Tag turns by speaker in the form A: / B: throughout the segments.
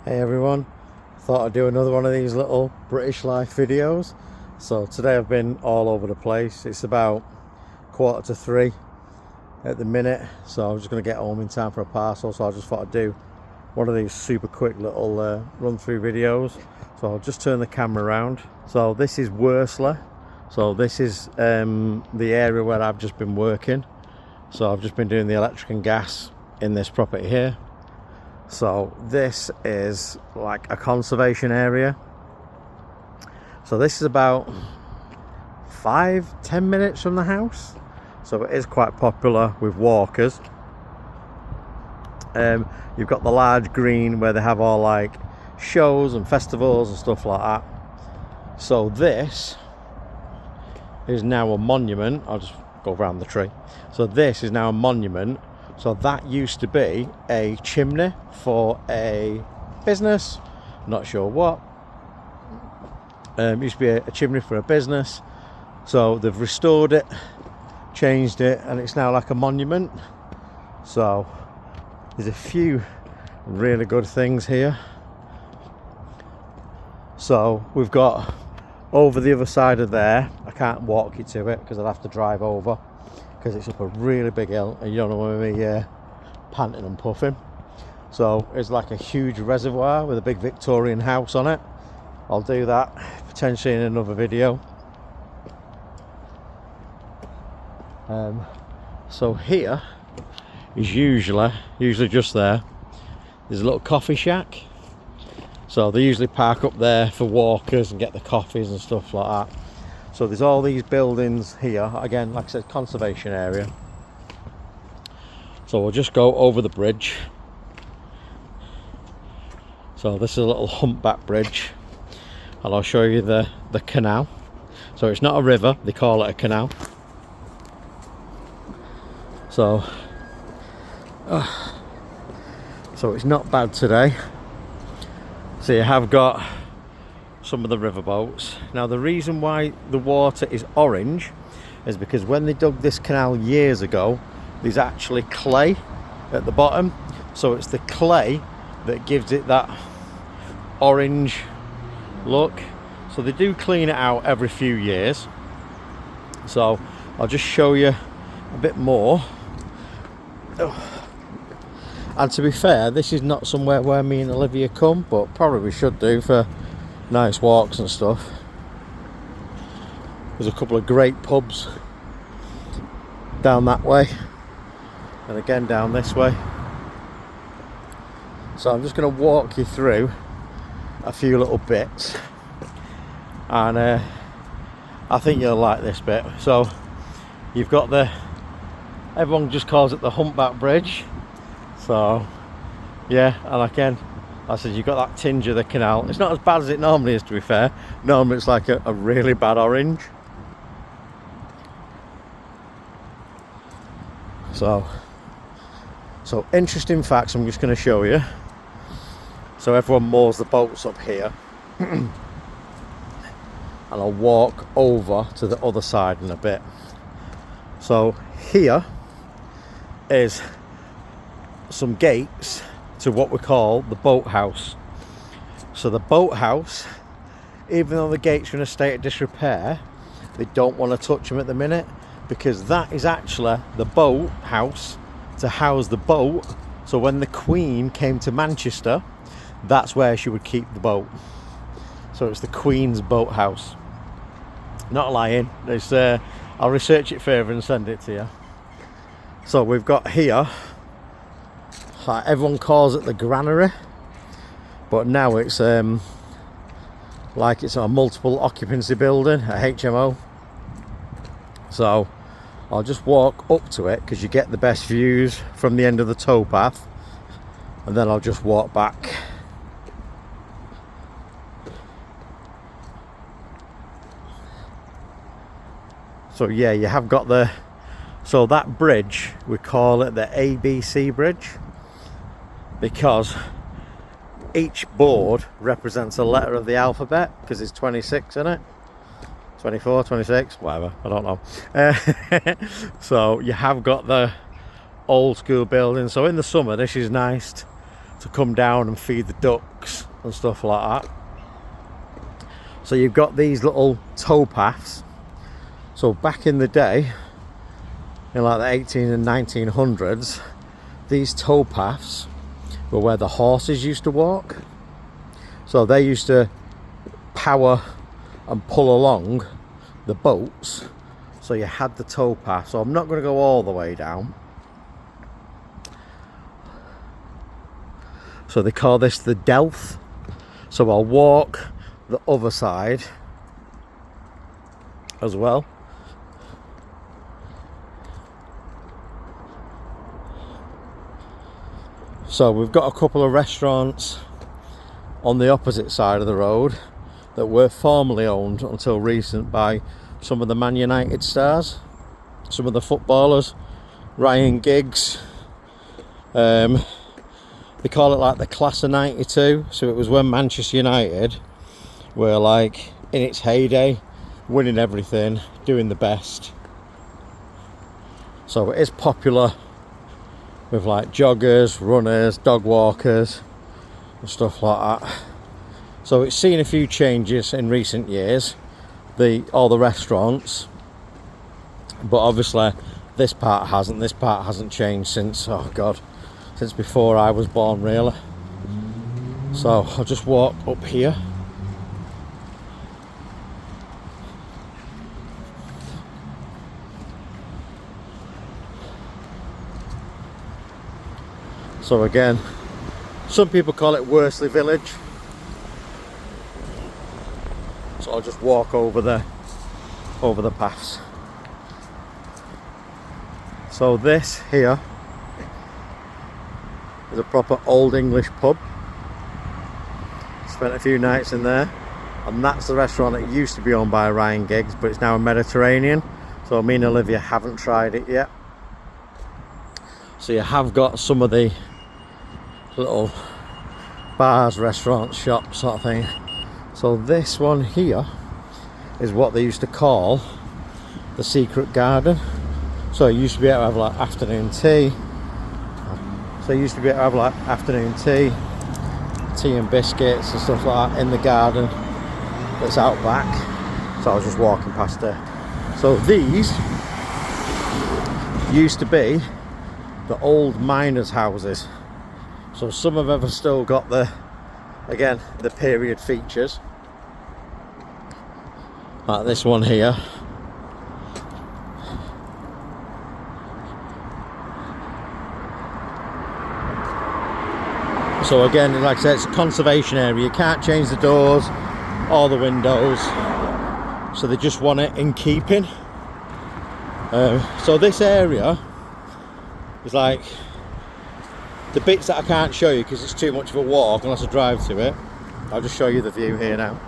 A: Hey everyone, thought I'd do another one of these little British life videos. So today I've been all over the place. It's about 2:45 at the minute, so I'm just going to get home in time for a parcel. So I just thought I'd do one of these super quick little run through videos. So I'll just turn the camera around. So this is Worsley. So this is the area where I've just been working. So I've just been doing the electric and gas in this property here. So this is like a conservation area. So this is about 5-10 minutes from the house. So it is quite popular with walkers. You've got the large green where they have all like shows and festivals and stuff like that. So this is now a monument. I'll just go around the tree. So this is now a monument. So that used to be a chimney for a business, not sure what. Used to be a chimney for a business. So they've restored it, changed it, and it's now like a monument. So there's a few really good things here. So we've got over the other side of there, I can't walk you to it because I'd have to drive over, because it's up a really big hill and you don't want to be panting and puffing. So it's like a huge reservoir with a big Victorian house on it. I'll do that potentially in another video. So here is usually just there. There's a little coffee shack. So they usually park up there for walkers and get the coffees and stuff like that. So there's all these buildings here. Again, like I said, conservation area. So we'll just go over the bridge. So this is a little humpback bridge. And I'll show you the canal. So it's not a river, they call it a canal. So it's not bad today. So you have got some of the river boats. Now the reason why the water is orange is because when they dug this canal years ago, there's actually clay at the bottom. So it's the clay that gives it that orange look. So they do clean it out every few years. So I'll just show you a bit more. And to be fair, this is not somewhere where me and Olivia come, but probably we should do for nice walks and stuff. There's a couple of great pubs down that way and again down this way. So I'm just going to walk you through a few little bits, and I think you'll like this bit. So you've got everyone just calls it the humpback bridge. So yeah, and again, I said you've got that tinge of the canal. It's not as bad as it normally is, to be fair. Normally it's like a really bad orange. So interesting facts I'm just going to show you. So everyone moors the boats up here. And I'll walk over to the other side in a bit. So here is some gates to what we call the boathouse. So the boathouse, even though the gates are in a state of disrepair, they don't want to touch them at the minute, because that is actually the boathouse to house the boat. So when the Queen came to Manchester, that's where she would keep the boat. So it's the Queen's boathouse. Not lying. It's I'll research it further and send it to you. So we've got here, everyone calls it the granary, but now it's like it's a multiple occupancy building, a HMO. So I'll just walk up to it because you get the best views from the end of the towpath, and then I'll just walk back. So yeah, you have got so that bridge, we call it the ABC bridge, because each board represents a letter of the alphabet, because it's 26 in it. 24, 26, whatever, I don't know. So you have got the old school building. So in the summer, this is nice to come down and feed the ducks and stuff like that. So you've got these little towpaths. So back in the day, in like the 18 and 1900s, these towpaths were where the horses used to walk. So they used to power and pull along the boats. So you had the towpath. So I'm not going to go all the way down. So they call this the delf. So I'll walk the other side as well. So we've got a couple of restaurants on the opposite side of the road that were formerly owned until recent by some of the Man United stars, some of the footballers, Ryan Giggs. They call it like the class of 92. So it was when Manchester United were like in its heyday, winning everything, doing the best. So it is popular with like joggers, runners, dog walkers and stuff like that. So it's seen a few changes in recent years, all the restaurants, but obviously this part hasn't changed since, oh god, since before I was born really. So I'll just walk up here. So again, some people call it Worsley Village. So I'll just walk over the paths. So this here is a proper old English pub. Spent a few nights in there, and that's the restaurant that used to be owned by Ryan Giggs, but it's now a Mediterranean. So me and Olivia haven't tried it yet. So you have got some of the little bars, restaurants, shops sort of thing. So this one here is what they used to call the secret garden. So you used to be able to have like afternoon tea. So you used to be able to have like afternoon tea and biscuits and stuff like that in the garden that's out back. So I was just walking past there. So these used to be the old miners' houses. So some have ever still got the period features. Like this one here. So again, like I said, it's a conservation area. You can't change the doors or the windows. So they just want it in keeping. So this area is like the bits that I can't show you because it's too much of a walk unless I drive to it. I'll just show you the view here now.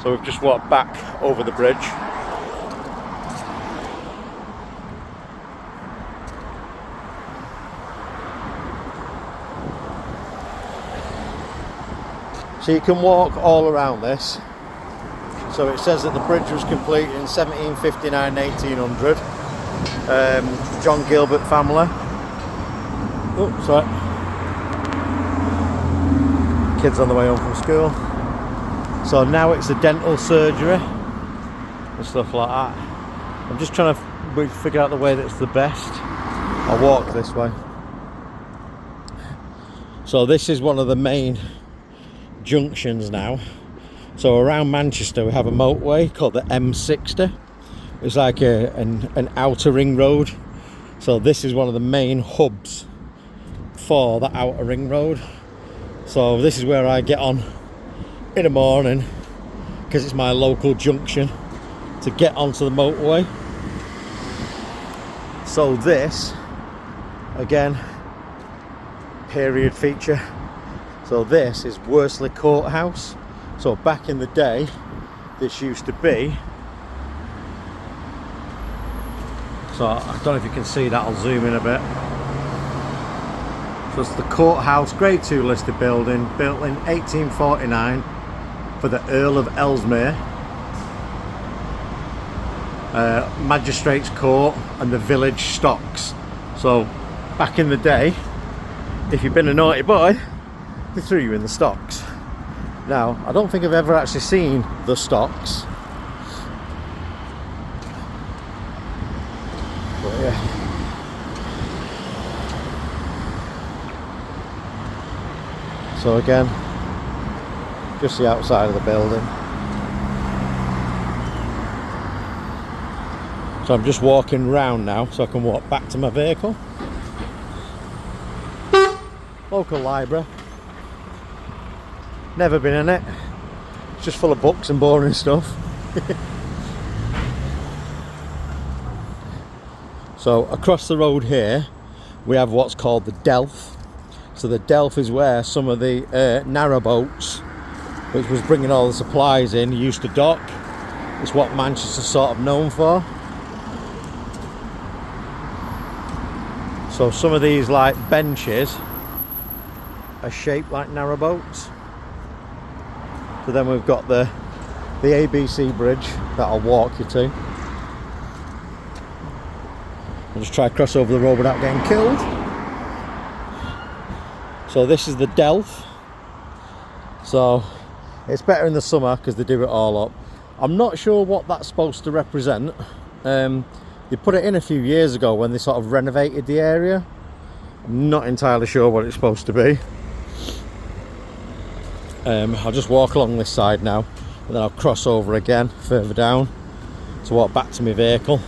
A: So we've just walked back over the bridge. So you can walk all around this. So it says that the bridge was completed in 1759, 1800. John Gilbert family. Oh, sorry. Kids on the way home from school. So now it's a dental surgery and stuff like that. I'm just trying to figure out the way that's the best. I'll walk this way. So this is one of the main junctions now. So around Manchester we have a motorway called the M60. It's like an outer ring road. So this is one of the main hubs for the outer ring road. So this is where I get on in the morning because it's my local junction to get onto the motorway. So this, again, period feature. So this is Worsley Courthouse. So back in the day, this used to be, so I don't know if you can see that, I'll zoom in a bit. So it's the courthouse, grade 2 listed building, built in 1849 for the Earl of Ellesmere. magistrates court and the village stocks. So back in the day, if you've been a naughty boy, they threw you in the stocks. Now I don't think I've ever actually seen the stocks, but yeah. So again, just the outside of the building. So I'm just walking round now so I can walk back to my vehicle. Local library. Never been in it. It's just full of books and boring stuff. So across the road here we have what's called the Delph. So the Delph is where some of the narrowboats, which was bringing all the supplies in, used to dock. It's what Manchester's sort of known for. So some of these like benches are shaped like narrowboats. So then we've got the ABC bridge that I'll walk you to. I'll just try to cross over the road without getting killed. So this is the Delph. So it's better in the summer because they do it all up. I'm not sure what that's supposed to represent. They put it in a few years ago when they sort of renovated the area. I'm not entirely sure what it's supposed to be. I'll just walk along this side now and then I'll cross over again further down to walk back to my vehicle.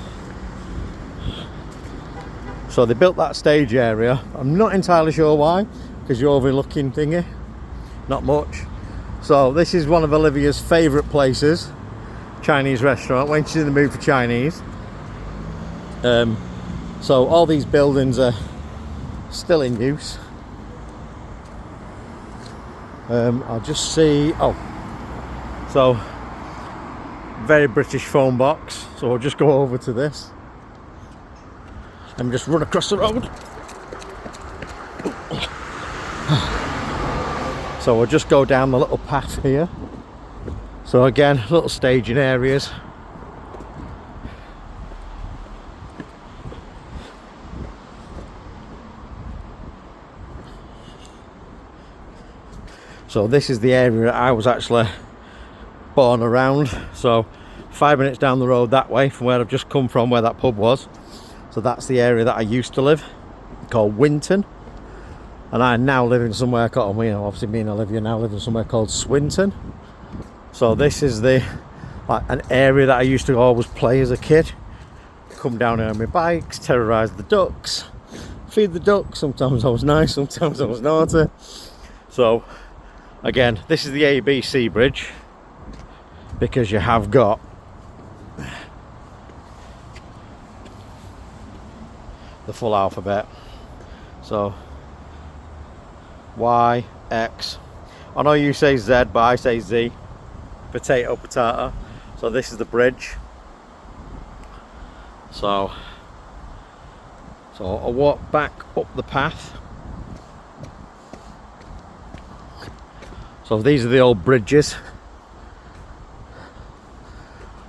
A: So they built that stage area. I'm not entirely sure why, because you're overlooking thingy, not much. So this is one of Olivia's favourite places, Chinese restaurant, when she's in the mood for Chinese. So all these buildings are still in use. I'll just see, so very British phone box. So I'll just go over to this and just run across the road. So we'll just go down the little path here. So again, little staging areas. So this is the area I was actually born around. So 5 minutes down the road that way from where I've just come from, where that pub was. So that's the area that I used to live, called Winton. And I now live in somewhere called, obviously me and Olivia now live in somewhere called Swinton. So this is an area that I used to always play as a kid. Come down here on my bikes, terrorise the ducks, feed the ducks. Sometimes I was nice, sometimes I was naughty. So again, this is the ABC bridge, because you have got the full alphabet. So Y, X. I know you say Z, but I say Z. Potato, potato. So this is the bridge. So I'll walk back up the path. So these are the old bridges.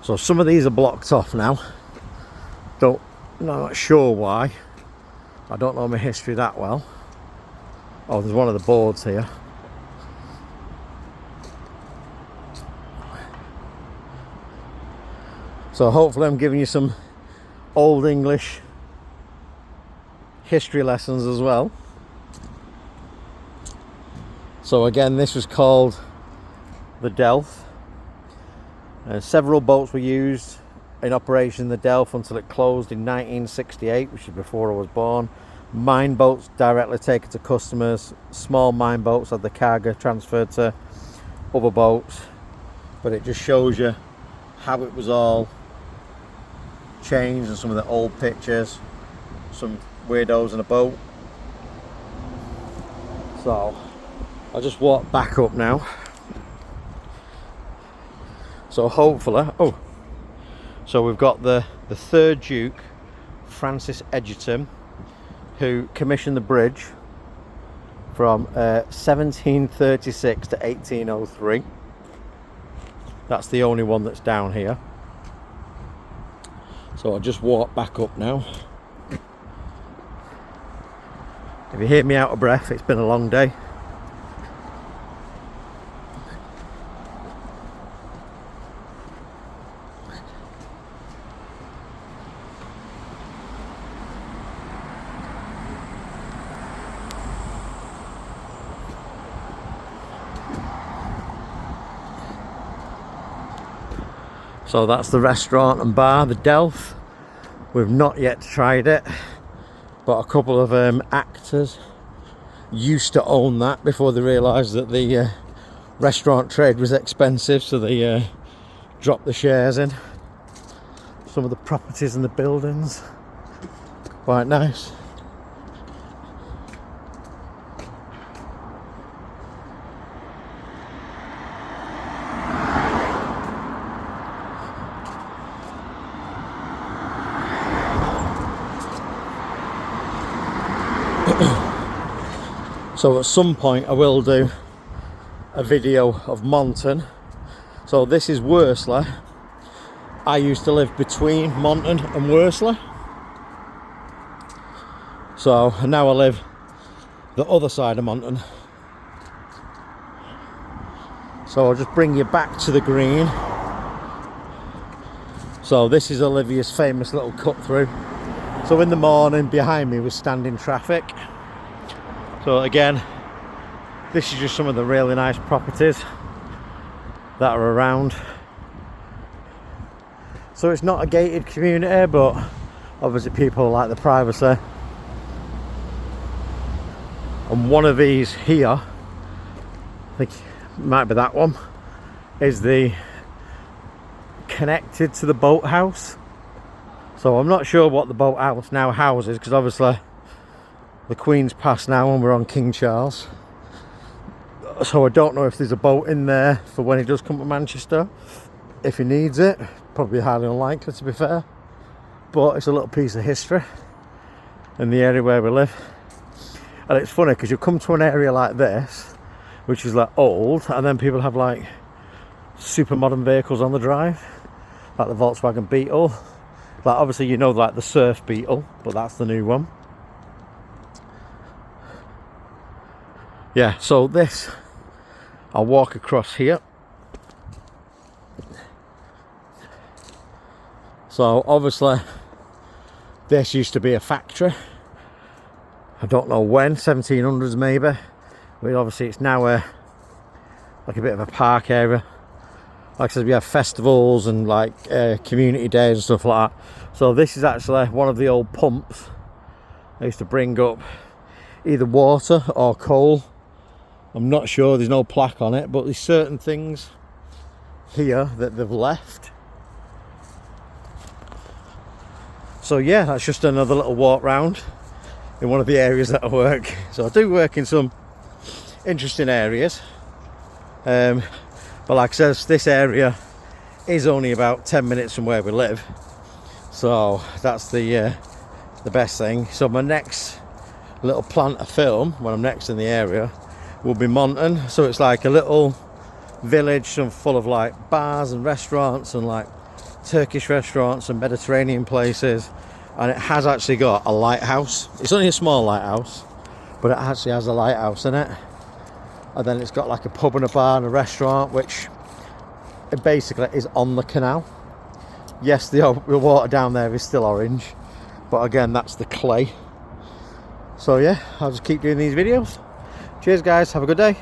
A: So some of these are blocked off now. Not sure why. I don't know my history that well. Oh, there's one of the boards here. So hopefully I'm giving you some old English history lessons as well. So again, this was called the Delph. Several boats were used in operation in the Delph until it closed in 1968, which is before I was born. Mine boats directly taken to customers. Small mine boats had the cargo transferred to other boats. But it just shows you how it was all changed, and some of the old pictures, some weirdos in a boat. So I'll just walk back up now. So hopefully, so we've got the 3rd Duke, Francis Egerton, who commissioned the bridge from 1736 to 1803. That's the only one that's down here. So I'll just walk back up now. If you hear me out of breath, it's been a long day. So that's the restaurant and bar, the Delph. We've not yet tried it, but a couple of actors used to own that before they realised that the restaurant trade was expensive, so they dropped the shares in. Some of the properties and the buildings, quite nice. So at some point I will do a video of Monton. So this is Worsley. I used to live between Monton and Worsley. So now I live the other side of Monton. So I'll just bring you back to the green. So this is Olivia's famous little cut through. So in the morning behind me was standing traffic. So again, this is just some of the really nice properties that are around. So it's not a gated community, but obviously people like the privacy. And one of these here, I think it might be that one, is the connected to the boathouse. So I'm not sure what the boathouse now houses, because obviously the Queen's passed now and we're on King Charles. So I don't know if there's a boat in there for when he does come to Manchester. If he needs it, probably highly unlikely to be fair. But it's a little piece of history in the area where we live. And it's funny because you come to an area like this, which is like old, and then people have like super modern vehicles on the drive. Like the Volkswagen Beetle. Like obviously you know like the Surf Beetle, but that's the new one. Yeah, so this, I'll walk across here. So obviously this used to be a factory. I don't know when, 1700s maybe. But obviously it's now like a bit of a park area. Like I said, we have festivals and like community days and stuff like that. So this is actually one of the old pumps. I used to bring up either water or coal. I'm not sure, there's no plaque on it, but there's certain things here that they've left. So yeah, that's just another little walk round in one of the areas that I work. So I do work in some interesting areas. But like I said, this area is only about 10 minutes from where we live. So that's the best thing. So my next little plan to film, when I'm next in the area, will be Monton. So it's like a little village full of like bars and restaurants and like Turkish restaurants and Mediterranean places, and it has actually got a lighthouse. It's only a small lighthouse, but it actually has a lighthouse in it. And then it's got like a pub and a bar and a restaurant, which it basically is on the canal. Yes, the water down there is still orange, but again that's the clay. So yeah, I'll just keep doing these videos. Cheers guys, have a good day.